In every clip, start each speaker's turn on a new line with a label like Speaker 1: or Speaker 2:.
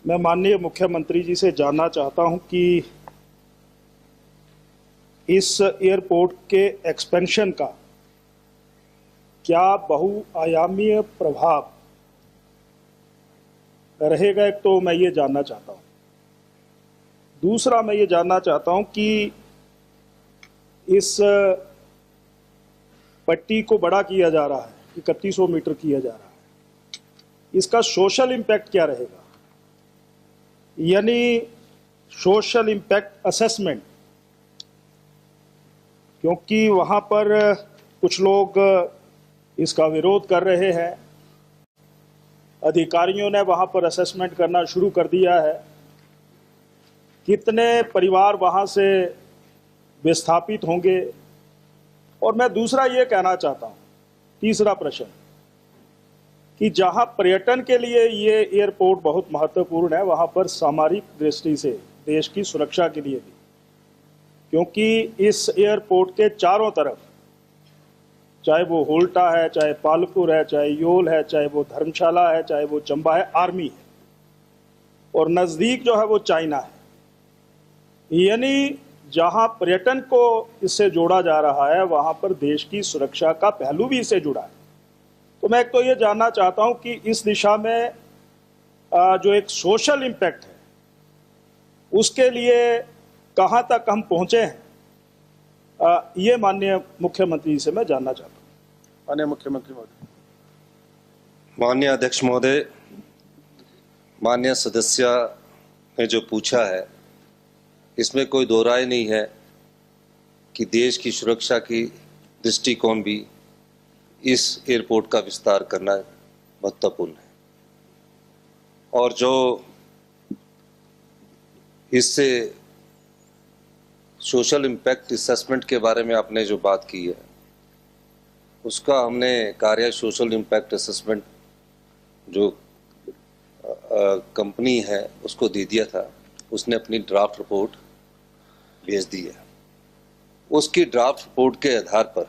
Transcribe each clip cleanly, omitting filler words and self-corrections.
Speaker 1: मैं माननीय मुख्यमंत्री जी से जानना चाहता हूं कि इस एयरपोर्ट के एक्सपेंशन का क्या बहुआयामीय प्रभाव रहेगा। एक तो मैं ये जानना चाहता हूं। दूसरा मैं ये जानना चाहता हूं कि इस पट्टी को बड़ा किया जा रहा है, 3100 मीटर किया जा रहा है, इसका सोशल इम्पैक्ट क्या रहेगा, यानी सोशल इम्पैक्ट असेसमेंट। क्योंकि वहाँ पर कुछ लोग इसका विरोध कर रहे हैं, अधिकारियों ने वहाँ पर असेसमेंट करना शुरू कर दिया है, कितने परिवार वहाँ से विस्थापित होंगे। और मैं दूसरा ये कहना चाहता हूँ, तीसरा प्रश्न, कि जहाँ पर्यटन के लिए ये एयरपोर्ट बहुत महत्वपूर्ण है, वहाँ पर सामरिक दृष्टि से देश की सुरक्षा के लिए भी, क्योंकि इस एयरपोर्ट के चारों तरफ, चाहे वो होल्टा है, चाहे पालपुर है, चाहे योल है, चाहे वो धर्मशाला है, चाहे वो चंबा है, आर्मी है, और नज़दीक जो है वो चाइना है। यानी जहां पर्यटन को इससे जोड़ा जा रहा है, वहां पर देश की सुरक्षा का पहलू भी इससे जुड़ा है। तो मैं एक तो ये जानना चाहता हूं कि इस दिशा में जो एक सोशल इम्पैक्ट है, उसके लिए कहां तक हम पहुंचे हैं, ये माननीय मुख्यमंत्री से मैं जानना चाहता हूं।
Speaker 2: माननीय मुख्यमंत्री महोदय।
Speaker 3: माननीय अध्यक्ष महोदय, माननीय सदस्य ने जो पूछा है, इसमें कोई दो राय नहीं है कि देश की सुरक्षा की दृष्टिकोण भी इस एयरपोर्ट का विस्तार करना महत्वपूर्ण है। और जो इससे सोशल इम्पैक्ट असेसमेंट के बारे में आपने जो बात की है, उसका हमने कार्य सोशल इम्पैक्ट असेसमेंट जो कंपनी है उसको दे दिया था। उसने अपनी ड्राफ्ट रिपोर्ट भेज दी है। उसकी ड्राफ्ट रिपोर्ट के आधार पर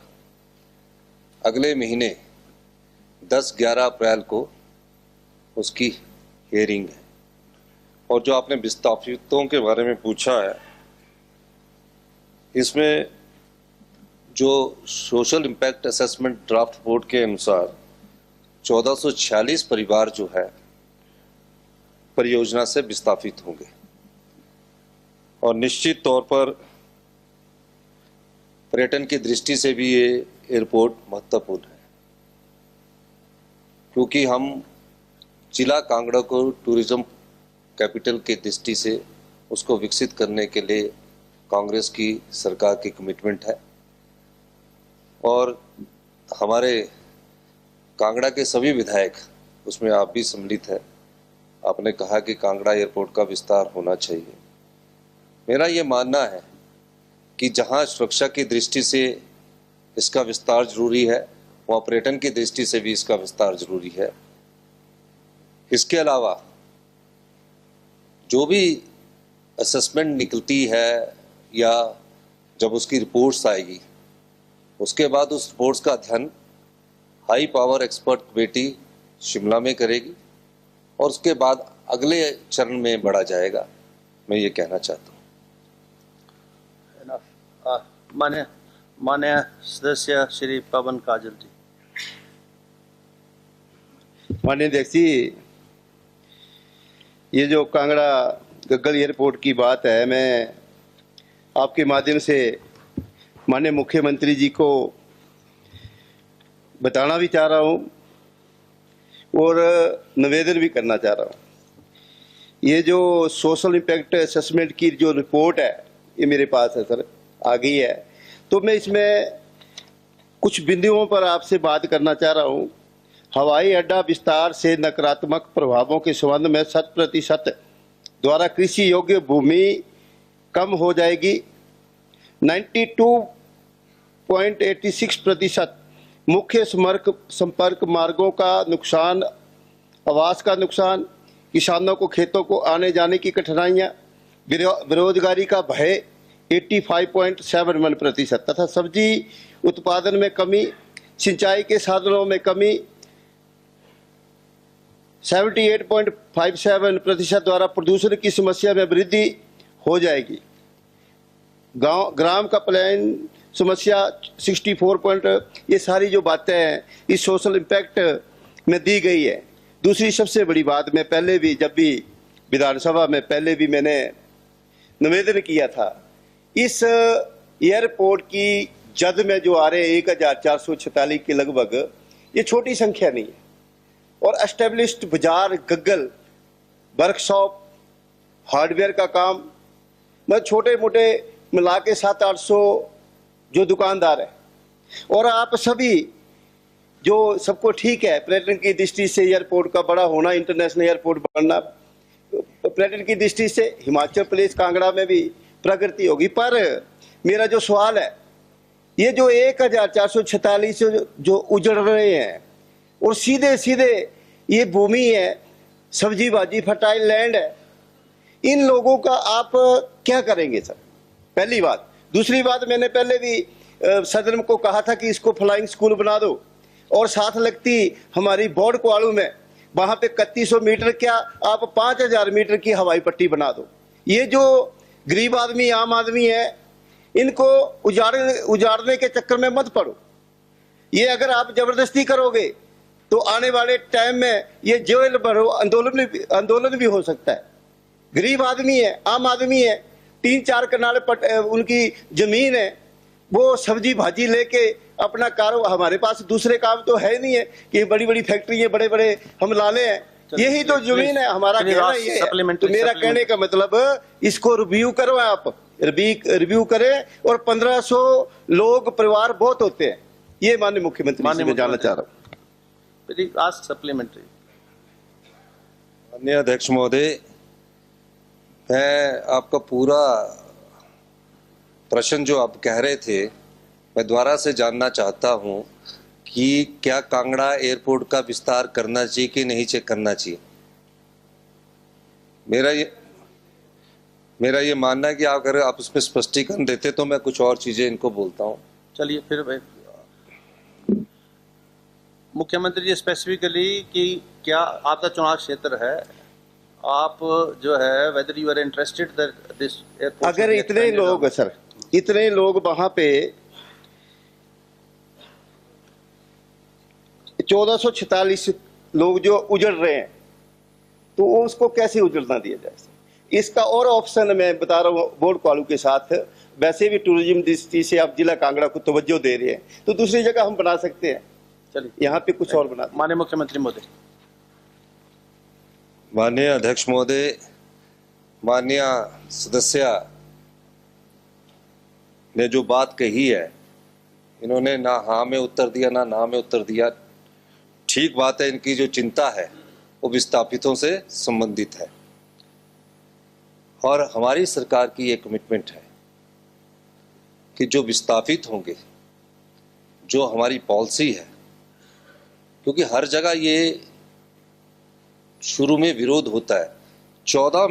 Speaker 3: अगले महीने 10-11 अप्रैल को उसकी हियरिंग है। और जो आपने विस्थापितों के बारे में पूछा है, इसमें जो social impact assessment draft report के अनुसार 1446 परिवार जो है परियोजना से विस्थापित होंगे। और निश्चित तौर पर पर्यटन की दृष्टि से भी ये एयरपोर्ट महत्वपूर्ण है, क्योंकि हम जिला कांगड़ा को टूरिज्म कैपिटल की दृष्टि से उसको विकसित करने के लिए कांग्रेस की सरकार की कमिटमेंट है। और हमारे कांगड़ा के सभी विधायक, उसमें आप भी सम्मिलित हैं, आपने कहा कि कांगड़ा एयरपोर्ट का विस्तार होना चाहिए। मेरा ये मानना है कि जहां सुरक्षा की दृष्टि से इसका विस्तार जरूरी है, वहाँ पर्यटन की दृष्टि से भी इसका विस्तार जरूरी है। इसके अलावा जो भी असेसमेंट निकलती है या जब उसकी रिपोर्ट्स आएगी, उसके बाद उस रिपोर्ट्स का अध्ययन high power expert committee Shimla में करेगी और उसके बाद अगले चरण में बढ़ा जाएगा। मैं ये कहना चाहता हूँ।
Speaker 2: माननीय सदस्य श्री पवन काजल जी।
Speaker 4: माननीय अध्यक्ष जी, ये जो कांगड़ा गग्गल एयरपोर्ट की बात है, मैं आपके माध्यम से माननीय मुख्यमंत्री जी को बताना भी चाह रहा हूँ और निवेदन भी करना चाह रहा हूँ। ये जो सोशल इम्पैक्ट असेसमेंट की जो रिपोर्ट है, ये मेरे पास है सर, आ गई है। तो मैं इसमें कुछ बिंदुओं पर आपसे बात करना चाह रहा हूँ। हवाई अड्डा विस्तार से नकारात्मक प्रभावों के संबंध में 100% द्वारा कृषि योग्य भूमि कम हो जाएगी। 92.86% मुख्य संपर्क मार्गों का नुकसान, आवास का नुकसान, किसानों को खेतों को आने जाने की कठिनाइयाँ, बेरोजगारी का भय 85.71% तथा सब्जी उत्पादन में कमी, सिंचाई के साधनों में कमी, 78.57% द्वारा प्रदूषण की समस्या में वृद्धि हो जाएगी। गांव ग्राम का प्लान समस्या 64 ये सारी जो बातें हैं इस सोशल इम्पैक्ट में दी गई है। दूसरी सबसे बड़ी बात, मैं पहले भी जब भी विधानसभा में पहले भी मैंने निवेदन किया था, इस एयरपोर्ट की जद में जो आ रहे 1446 के लगभग, ये छोटी संख्या नहीं है। और एस्टेब्लिश्ड बाजार, गग्गल, वर्कशॉप, हार्डवेयर का काम, मैं छोटे मोटे मिला के 700-800 जो दुकानदार हैं। और आप सभी जो सबको ठीक है, पर्यटन की दृष्टि से एयरपोर्ट का बड़ा होना, इंटरनेशनल एयरपोर्ट बनना, पर्यटन की दृष्टि से हिमाचल प्रदेश कांगड़ा में भी प्रगति होगी। पर मेरा जो सवाल है, ये जो 1446 जो उजड़ रहे हैं और सीधे सीधे ये भूमि है, सब्जी भाजी फर्टाइल लैंड है, इन लोगों का आप क्या करेंगे सर? पहली बात। दूसरी बात, मैंने पहले भी सदन को कहा था कि इसको फ्लाइंग स्कूल बना दो, और साथ लगती हमारी बोर्ड क्वालू में वहां पे 3100 मीटर क्या आप 5000 मीटर की हवाई पट्टी बना दो। ये जो गरीब आदमी, आम आदमी है, इनको उजाड़ने के चक्कर में मत पड़ो। ये अगर आप जबरदस्ती करोगे तो आने वाले टाइम में ये जेल भरो आंदोलन भी हो सकता है। गरीब आदमी है, आम आदमी है, 3-4 कनाल उनकी जमीन है, वो सब्जी भाजी लेके अपना कारोबार, हमारे पास दूसरे काम तो है नहीं है कि बड़ी बड़ी फैक्ट्री, बड़े बड़े हम लाले हैं, यही तो जमीन है। हमारा कहना ये है, तो मेरा कहने का मतलब इसको रिव्यू करो, आप रिव्यू करें। और 1500 लोग परिवार बहुत होते हैं, ये माननीय मुख्यमंत्री से मैं जानना चाह रहा हूँ।
Speaker 2: सप्लीमेंट्री।
Speaker 3: माननीय अध्यक्ष महोदय, मैं आपका पूरा प्रश्न जो आप कह रहे थे, मैं दोबारा से जानना चाहता हूं कि क्या कांगड़ा एयरपोर्ट का विस्तार करना चाहिए कि नहीं करना चाहिए। मेरा ये मानना है कि अगर आप उसमें स्पष्टीकरण देते तो मैं कुछ और चीजें इनको बोलता हूं।
Speaker 2: चलिए फिर मुख्यमंत्री जी, स्पेसिफिकली कि क्या आपका चुनाव क्षेत्र है, आप जो है whether you are interested this airport,
Speaker 4: अगर इतने लोग सर, इतने लोग वहां पे 1446 लोग जो उजड़ रहे हैं, तो उसको कैसे उजड़ना दिया जाए? इसका और ऑप्शन मैं बता रहा हूँ, बोर्ड क्वालू के साथ वैसे भी टूरिज्म दृष्टि से आप जिला कांगड़ा को तवज्जो दे रहे हैं, तो दूसरी जगह हम बना सकते हैं।
Speaker 2: चलिए
Speaker 4: यहाँ पे कुछ और बना।
Speaker 2: माननीय मुख्यमंत्री महोदय।
Speaker 3: माननीय अध्यक्ष महोदय, माननीय सदस्य ने जो बात कही है, इन्होंने ना हाँ में उत्तर दिया ना में उत्तर दिया। ठीक बात है, इनकी जो चिंता है वो विस्थापितों से संबंधित है, और हमारी सरकार की ये कमिटमेंट है कि जो विस्थापित होंगे, जो हमारी पॉलिसी है, क्योंकि हर जगह ये शुरू में विरोध होता है। 14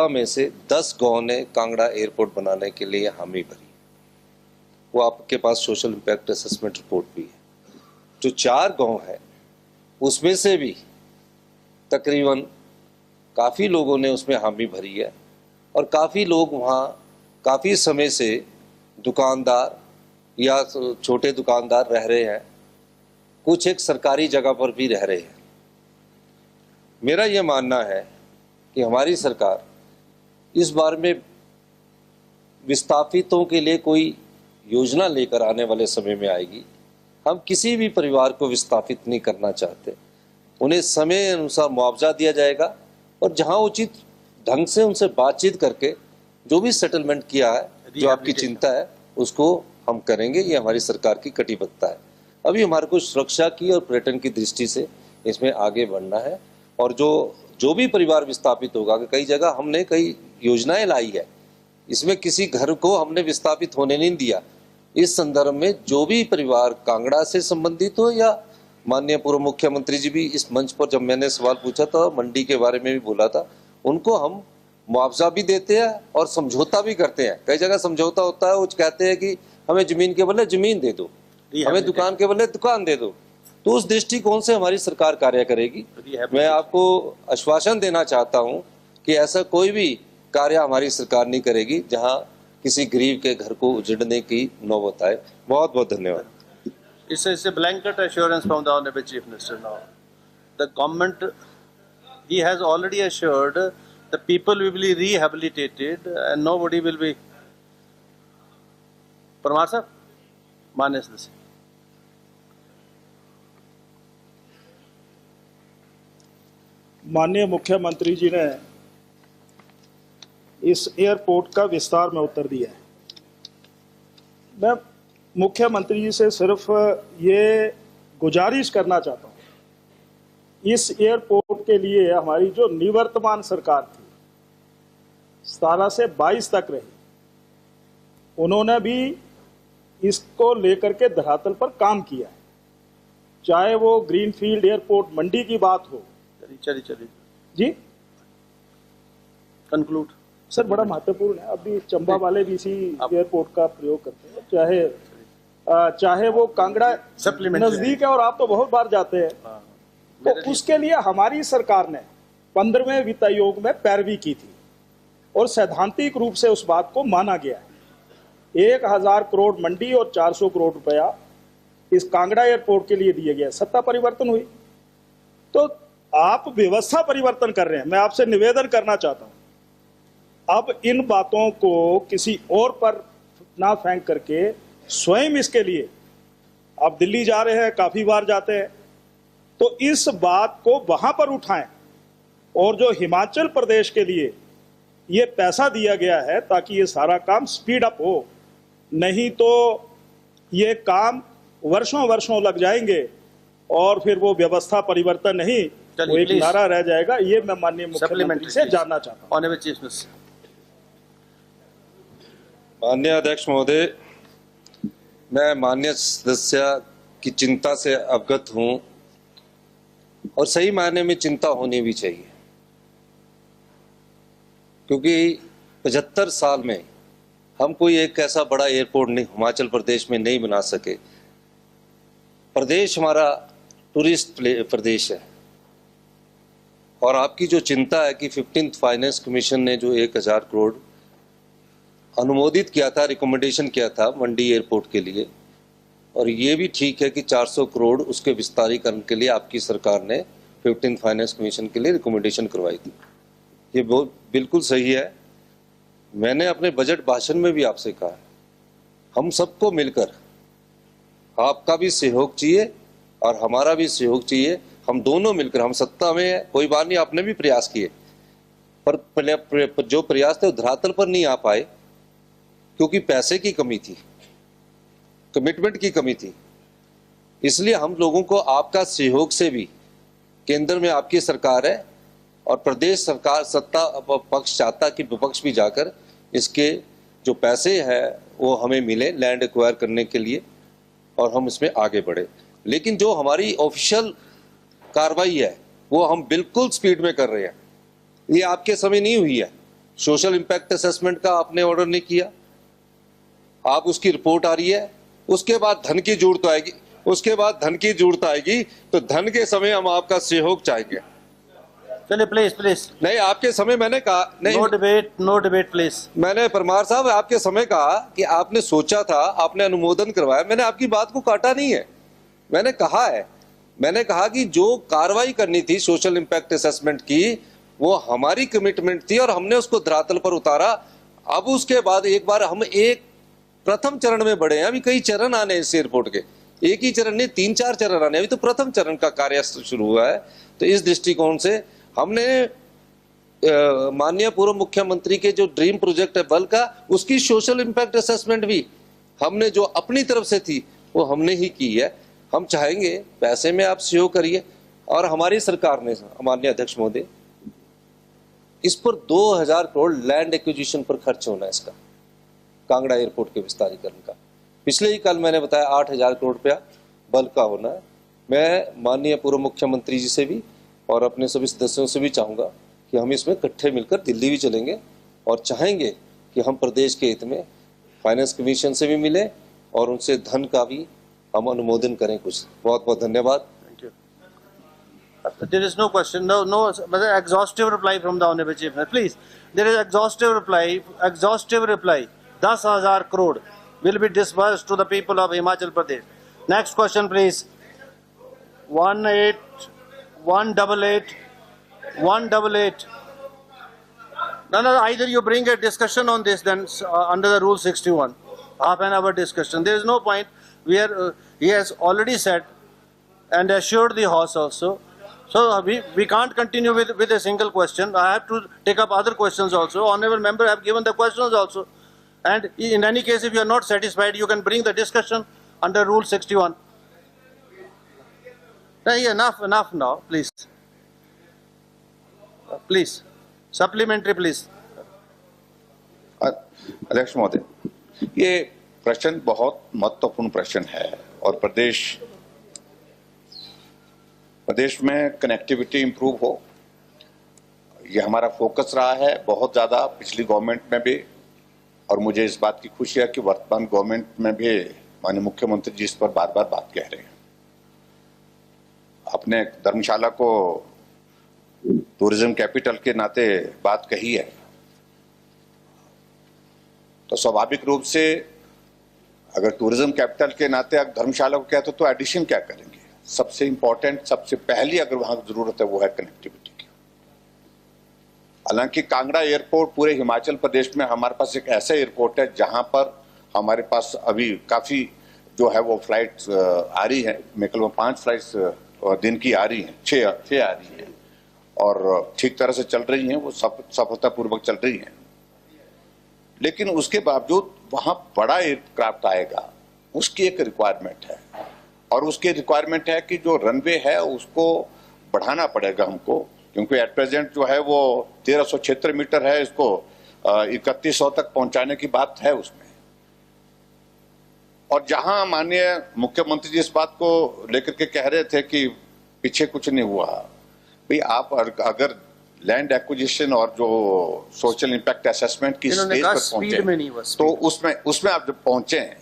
Speaker 3: में से 10 गांव ने कांगड़ा एयरपोर्ट बनाने के लिए हामी भरी। वो आपके पास सोशल इम्पैक्ट असेसमेंट रिपोर्ट भी है। जो 4 गांव है उसमें से भी तकरीबन काफ़ी लोगों ने उसमें हामी भरी है, और काफ़ी लोग वहाँ काफ़ी समय से दुकानदार या छोटे दुकानदार रह रहे हैं, कुछ एक सरकारी जगह पर भी रह रहे हैं। मेरा ये मानना है कि हमारी सरकार इस बार में विस्थापितों के लिए कोई योजना लेकर आने वाले समय में आएगी। हम किसी भी परिवार को विस्थापित नहीं करना चाहते, उन्हें समय अनुसार मुआवजा दिया जाएगा, और जहां उचित ढंग से उनसे बातचीत करके जो भी सेटलमेंट किया है, जो आपकी चिंता है, उसको हम करेंगे। ये हमारी सरकार की कटिबद्धता है। अभी हमारे को सुरक्षा की और पर्यटन की दृष्टि से इसमें आगे बढ़ना है, और जो भी परिवार विस्थापित होगा, कई जगह हमने कई योजनाएं लाई है, इसमें किसी घर को हमने विस्थापित होने नहीं दिया। इस संदर्भ में जो भी परिवार कांगड़ा से संबंधित हो, या माननीय पूर्व मुख्यमंत्री जी भी इस मंच पर जब मैंने सवाल पूछा था, मंडी के बारे में भी बोला था, उनको हम मुआवजा भी देते हैं और समझौता भी करते हैं। कई जगह समझौता होता है, वो कहते हैं कि हमें जमीन के बदले जमीन दे दो, हमें दुकान के बदले दुकान दे दो, तो उस दृष्टिकोण से हमारी सरकार कार्य करेगी। मैं आपको आश्वासन देना चाहता हूं कि ऐसा कोई भी कार्य हमारी सरकार नहीं करेगी जहां किसी गरीब के घर को उजड़ने की नौबत आए। बहुत बहुत धन्यवाद।
Speaker 2: It's a blanket assurance from the Honorable Chief Minister now. The government, he has already assured the people will be rehabilitated and nobody will be. Parmar sir, मान्य सदस्य।
Speaker 1: माननीय मुख्यमंत्री जी ने इस एयरपोर्ट का विस्तार में उत्तर दिया है। मैं मुख्यमंत्री जी से सिर्फ ये गुजारिश करना चाहता हूँ, इस एयरपोर्ट के लिए हमारी जो निवर्तमान सरकार थी 17 से 22 तक रही, उन्होंने भी इसको लेकर के धरातल पर काम किया है। चाहे वो ग्रीनफील्ड एयरपोर्ट मंडी की बात हो।
Speaker 2: चलिए
Speaker 1: जी
Speaker 2: कंक्लूड
Speaker 1: सर, बड़ा महत्वपूर्ण है। अभी चंबा वाले भी इसी एयरपोर्ट का प्रयोग करते हैं, चाहे वो कांगड़ा नजदीक है और आप तो बहुत बार जाते हैं। तो उसके लिए हमारी सरकार ने 15वें वित्त आयोग में पैरवी की थी और सैद्धांतिक रूप से उस बात को माना गया है। 1000 करोड़ मंडी और 400 करोड़ रुपया इस कांगड़ा एयरपोर्ट के लिए दिया गया। सत्ता परिवर्तन हुई तो आप व्यवस्था परिवर्तन कर रहे हैं। मैं आपसे निवेदन करना चाहता हूं, अब इन बातों को किसी और पर ना फेंक करके स्वयं इसके लिए, आप दिल्ली जा रहे हैं, काफी बार जाते हैं, तो इस बात को वहां पर उठाएं और जो हिमाचल प्रदेश के लिए ये पैसा दिया गया है ताकि ये सारा काम स्पीड अप हो, नहीं तो ये काम वर्षों वर्षों लग जाएंगे और फिर वो व्यवस्था परिवर्तन नहीं, वो एक नारा रह जाएगा। ये मैं माननीय मुख्यमंत्री से जानना चाहता हूं।
Speaker 2: Honourable chief minister.
Speaker 3: माननीय अध्यक्ष महोदय, मैं माननीय सदस्य की चिंता से अवगत हूं और सही मायने में चिंता होनी भी चाहिए, क्योंकि 75 साल में हम कोई एक ऐसा बड़ा एयरपोर्ट नहीं हिमाचल प्रदेश में नहीं बना सके। प्रदेश हमारा टूरिस्ट प्रदेश है और आपकी जो चिंता है कि 15th फाइनेंस कमीशन ने जो 1000 करोड़ अनुमोदित किया था, रिकमेंडेशन किया था मंडी एयरपोर्ट के लिए, और ये भी ठीक है कि 400 करोड़ उसके विस्तारीकरण के लिए आपकी सरकार ने 15th फाइनेंस कमीशन के लिए रिकमेंडेशन करवाई थी। ये बिल्कुल सही है। मैंने अपने बजट भाषण में भी आपसे कहा, हम सबको मिलकर, आपका भी सहयोग चाहिए और हमारा भी सहयोग चाहिए। हम दोनों मिलकर, हम सत्ता में है कोई बात नहीं, आपने भी प्रयास किए, पर जो प्रयास थे वो धरातल पर नहीं आ पाए क्योंकि पैसे की कमी थी, कमिटमेंट की कमी थी। इसलिए हम लोगों को आपका सहयोग से भी, केंद्र में आपकी सरकार है और प्रदेश सरकार सत्ता पक्ष चाहता कि विपक्ष भी जाकर इसके जो पैसे हैं वो हमें मिले लैंड एक्वायर करने के लिए और हम इसमें आगे बढ़े। लेकिन जो हमारी ऑफिशियल कार्रवाई है वो हम बिल्कुल स्पीड में कर रहे हैं। ये आपके समय नहीं हुई है। सोशल इम्पैक्ट असेसमेंट का आपने ऑर्डर नहीं किया, आप उसकी रिपोर्ट आ रही है, उसके बाद धन की जरूरत आएगी, तो धन के समय हम आपका सहयोग चाहेंगे।
Speaker 2: चलिए प्लीज
Speaker 3: नहीं, आपके समय मैंने कहा नहीं,
Speaker 2: नो डिबेट प्लीज।
Speaker 3: मैंने परमार साहब आपके समय कहा कि आपने सोचा था, आपने अनुमोदन करवाया, मैंने आपकी बात को काटा नहीं है। मैंने कहा कि जो कार्रवाई करनी थी सोशल इम्पैक्ट असेसमेंट की वो हमारी कमिटमेंट थी और हमने उसको धरातल पर उतारा। अब उसके बाद एक बार हम एक प्रथम चरण में बढ़े हैं। अभी कई चरण आने इस एयरपोर्ट के, एक ही चरण नहीं 3-4 चरण आने, अभी तो प्रथम चरण का कार्य शुरू हुआ है। तो इस दृष्टिकोण से हमने माननीय पूर्व मुख्यमंत्री के जो ड्रीम प्रोजेक्ट है बल का, उसकी सोशल इम्पैक्ट असेसमेंट भी हमने जो अपनी तरफ से थी वो हमने ही की है। हम चाहेंगे पैसे में आप सहयोग करिए और हमारी सरकार ने, माननीय अध्यक्ष महोदय, इस पर 2000 करोड़ लैंड एक्विजिशन पर खर्च होना है इसका, कांगड़ा एयरपोर्ट के विस्तारीकरण का। पिछले ही कल मैंने बताया 8000 करोड़ रुपया बल का होना है। मैं माननीय पूर्व मुख्यमंत्री जी से भी और अपने सभी सदस्यों से भी चाहूँगा कि हम इसमें इकट्ठे मिलकर दिल्ली भी चलेंगे और चाहेंगे कि हम प्रदेश के हित में फाइनेंस कमीशन से भी मिले और उनसे धन का भी हम अनुमोदन करें कुछ। बहुत बहुत धन्यवाद।
Speaker 2: There is no question, no exhaustive reply from the Honorable Chief Minister. Please, there is exhaustive reply. 10,000 crore will be disbursed to the people of Himachal Pradesh. Next question, please. 188. No, either you bring a discussion on this then under the Rule 61, half an hour discussion. There is no point. He has already said and assured the House also. So we can't continue with a single question. I have to take up other questions also. Honorable member have given the questions also. And in any case, if you are not satisfied, you can bring the discussion under Rule 61. Enough now, please. Please. Supplementary, please.
Speaker 5: अध्यक्ष महोदय, ये प्रश्न बहुत महत्वपूर्ण प्रश्न है और प्रदेश में कनेक्टिविटी इंप्रूव हो, ये हमारा फोकस रहा है बहुत ज़्यादा पिछली गवर्नमेंट में भी, और मुझे इस बात की खुशी है कि वर्तमान गवर्नमेंट में भी माननीय मुख्यमंत्री जी इस पर बार बार बात कह रहे हैं। अपने धर्मशाला को टूरिज्म कैपिटल के नाते बात कही है, तो स्वाभाविक रूप से अगर टूरिज्म कैपिटल के नाते अगर धर्मशाला को कहते तो एडिशन क्या करेंगे? सबसे इंपॉर्टेंट, सबसे पहली अगर वहां जरूरत है वो है कनेक्टिविटी की। हालांकि कांगड़ा एयरपोर्ट पूरे हिमाचल प्रदेश में हमारे पास एक ऐसा एयरपोर्ट है जहां पर हमारे पास अभी काफी जो है वो फ्लाइट आ रही है। मेरे ख्याल में 5 फ्लाइट्स दिन की आ रही हैं, 6 आ रही हैं और ठीक तरह से चल रही हैं, वो सफलतापूर्वक चल रही हैं। लेकिन उसके बावजूद वहां बड़ा एयरक्राफ्ट आएगा, उसकी एक रिक्वायरमेंट है, और उसकी रिक्वायरमेंट है कि जो रनवे है उसको बढ़ाना पड़ेगा हमको, क्योंकि एट प्रेजेंट जो है वो 1376 मीटर है, इसको 3100 तक पहुंचाने की बात है उसमें। और जहां माननीय मुख्यमंत्री जी इस बात को लेकर के कह रहे थे कि पीछे कुछ नहीं हुआ, भाई आप अगर लैंड एक्विजिशन और जो सोशल इंपैक्ट असेसमेंट की स्टेज पर पहुंचे तो उसमें आप जब पहुंचे हैं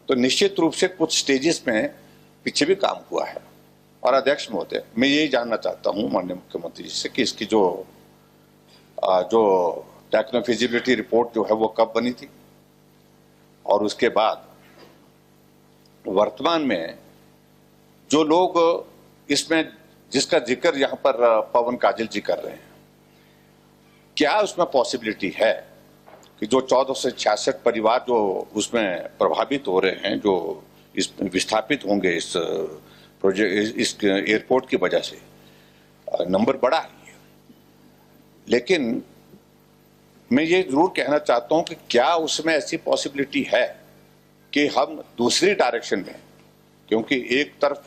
Speaker 5: तो निश्चित रूप से कुछ स्टेजेस में पीछे भी काम हुआ है। और अध्यक्ष महोदय, मैं यही जानना चाहता हूं माननीय मुख्यमंत्री जी से कि इसकी जो टेक्नो फिजिबिलिटी रिपोर्ट जो है वो कब बनी थी, और उसके बाद वर्तमान में जो लोग इसमें जिसका जिक्र यहाँ पर पवन काजल जी कर रहे हैं, क्या उसमें पॉसिबिलिटी है कि जो 1466 परिवार जो उसमें प्रभावित हो रहे हैं, जो इस विस्थापित होंगे इस प्रोजेक्ट, इस एयरपोर्ट की वजह से, नंबर बड़ा है, लेकिन मैं ये जरूर कहना चाहता हूं कि क्या उसमें ऐसी पॉसिबिलिटी है कि हम दूसरी डायरेक्शन में, क्योंकि एक तरफ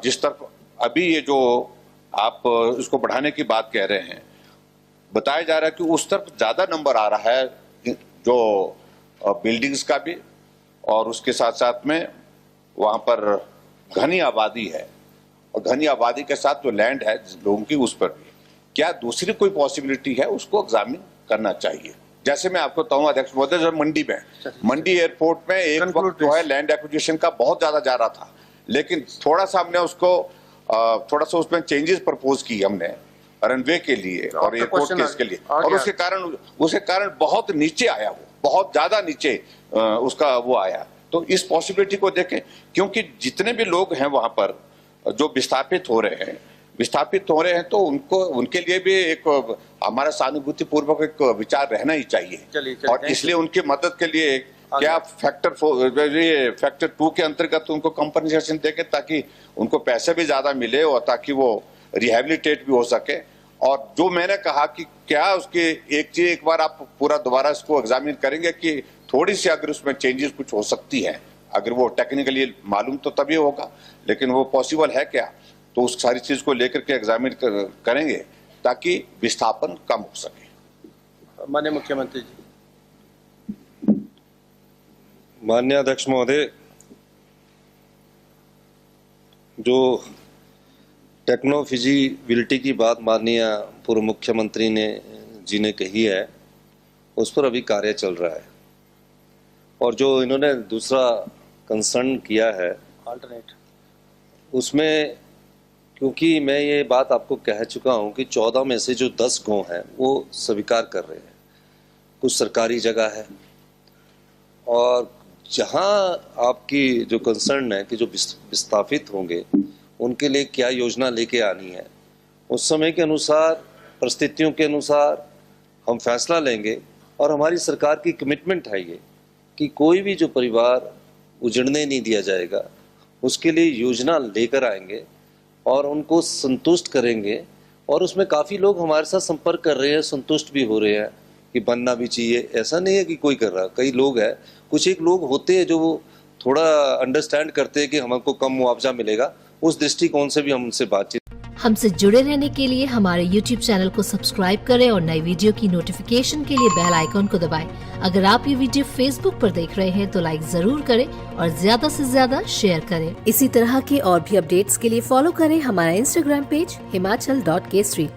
Speaker 5: जिस तरफ अभी ये जो आप इसको बढ़ाने की बात कह रहे हैं, बताया जा रहा है कि उस तरफ ज्यादा नंबर आ रहा है जो बिल्डिंग्स का भी, और उसके साथ साथ में वहां पर घनी आबादी है, और घनी आबादी के साथ जो लैंड है लोगों की, उस पर भी क्या दूसरी कोई पॉसिबिलिटी है, उसको एग्जामिन करना चाहिए। जैसे मैं आपको बताऊं अध्यक्ष महोदय, मंडी एयरपोर्ट में एक वक्त जो है लैंड एक्विजिशन का बहुत ज्यादा जा रहा था, लेकिन थोड़ा सा हमने उसको थोड़ा सा उसमें चेंजेस प्रपोज की हमने रनवे के लिए और एयरपोर्ट के इसके लिए, और उसके कारण बहुत नीचे आया, वो बहुत ज्यादा नीचे उसका वो आया। तो इस पॉसिबिलिटी को देखें, क्योंकि जितने भी लोग हैं वहां पर जो विस्थापित हो रहे हैं तो उनके लिए भी एक हमारा सहानुभूति पूर्वक एक विचार रहना ही चाहिए। और इसलिए उनकी मदद के लिए क्या फैक्टर 2 के अंतर्गत उनको कंपनसेशन देंगे, ताकि उनको पैसे भी ज्यादा मिले और ताकि वो रिहेबिलिटेट भी हो सके। और जो मैंने कहा कि क्या उसके एक बार आप पूरा दोबारा इसको एग्जामिन करेंगे कि थोड़ी सी अगर उसमें चेंजेस कुछ हो सकती है, अगर वो टेक्निकली मालूम तो तभी होगा, लेकिन वो पॉसिबल है क्या, तो उस सारी चीज को लेकर के एग्जामिन करेंगे ताकि विस्थापन कम हो सके।
Speaker 2: माननीय मुख्यमंत्री जी।
Speaker 3: माननीय अध्यक्ष महोदय, जो टेक्नो फिजिबिलिटी की बात माननीय पूर्व मुख्यमंत्री जी ने कही है, उस पर अभी कार्य चल रहा है। और जो इन्होंने दूसरा कंसर्न किया है
Speaker 2: अल्टरनेट,
Speaker 3: उसमें क्योंकि मैं ये बात आपको कह चुका हूँ कि 14 में से जो 10 गांव हैं वो स्वीकार कर रहे हैं, कुछ सरकारी जगह है, और जहाँ आपकी जो कंसर्न है कि जो विस्थापित होंगे उनके लिए क्या योजना लेके आनी है, उस समय के अनुसार, परिस्थितियों के अनुसार हम फैसला लेंगे। और हमारी सरकार की कमिटमेंट है ये कि कोई भी जो परिवार उजड़ने नहीं दिया जाएगा, उसके लिए योजना लेकर आएंगे और उनको संतुष्ट करेंगे। और उसमें काफ़ी लोग हमारे साथ संपर्क कर रहे हैं, संतुष्ट भी हो रहे हैं कि बनना भी चाहिए। ऐसा नहीं है कि कोई कर रहा, कई लोग हैं, कुछ एक लोग होते हैं जो थोड़ा अंडरस्टैंड करते हैं कि हमको कम मुआवजा मिलेगा, उस दृष्टिकोण से भी हम उनसे बातचीत।
Speaker 6: हमसे जुड़े रहने के लिए हमारे YouTube चैनल को सब्सक्राइब करें और नई वीडियो की नोटिफिकेशन के लिए बेल आइकॉन को दबाएं। अगर आप ये वीडियो Facebook पर देख रहे हैं तो लाइक जरूर करें और ज्यादा से ज्यादा शेयर करें। इसी तरह के और भी अपडेट्स के लिए फॉलो करें हमारा Instagram पेज himachal.kesari।